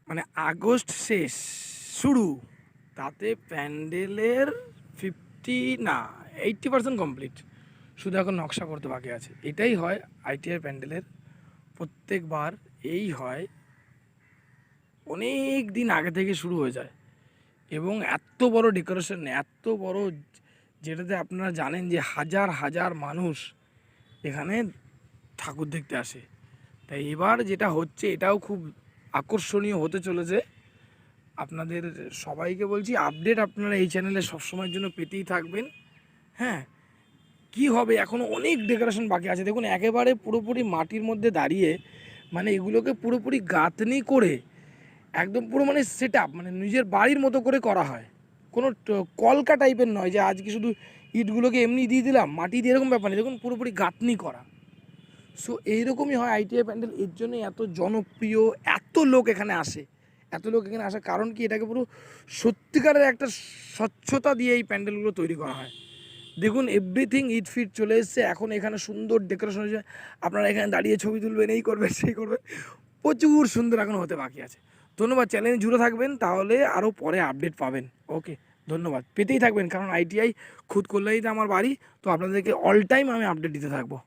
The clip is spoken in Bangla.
মানে আগস্ট শেষ শুরু, তাতে প্যান্ডেলের 50 না 80% কমপ্লিট, শুধু এখন নকশা করতে বাকি আছে। এটাই হয় আইটিআই প্যান্ডেলের প্রত্যেকবার, এই হয় অনেক দিন আগে থেকে শুরু হয়ে যায়। এবং এত বড় ডেকোরেশন, এত বড়, যেটাতে আপনারা জানেন যে হাজার হাজার মানুষ এখানে ঠাকুর দেখতে আসে। তাই এবার যেটা হচ্ছে এটাও খুব আকর্ষণীয় হতে চলেছে। আপনাদের সবাইকে বলছি, আপডেট আপনারা এই চ্যানেলে সবসময়ের জন্য পেতেই থাকবেন। হ্যাঁ, কি হবে, এখনও অনেক ডেকোরেশন বাকি আছে। দেখুন একেবারে পুরোপুরি মাটির মধ্যে দাঁড়িয়ে, মানে এগুলোকে পুরোপুরি গাঁথনি করে একদম পুরো মানে সেট আপ, মানে নিজের বাড়ির মতো করে করা হয়। কোনো কলকা টাইপের নয় যে আজকে শুধু ইটগুলোকে এমনি দিয়ে দিলাম মাটি দিয়ে, এরকম ব্যাপার নেই। দেখুন পুরোপুরি গাঁথনি করা। সো এইরকমই হয় আইটিআই প্যান্ডেল। এর জন্যই এত জনপ্রিয়, এত লোক এখানে আসে। এত লোক এখানে আসার কারণ কি, এটাকে পুরো সত্যিকারের একটা স্বচ্ছতা দিয়ে এই প্যান্ডেলগুলো তৈরি করা হয়। দেখুন এভরিথিং ইট ফিট চলে এসছে, এখন এখানে সুন্দর ডেকোরেশন হয়েছে। আপনারা এখানে দাঁড়িয়ে ছবি তুলবেন, এই করবেন সেই করবেন, প্রচুর সুন্দর এখন হতে বাকি আছে। ধন্যবাদ, চ্যানেল জুড়ে থাকবেন, তাহলে আরও পরে আপডেট পাবেন। ওকে, ধন্যবাদ, পেতেই থাকবেন, কারণ আইটিআই খুদ কল্যাণীতে আমার বাড়ি, তো আপনাদেরকে অল টাইম আমি আপডেট দিতে থাকবো।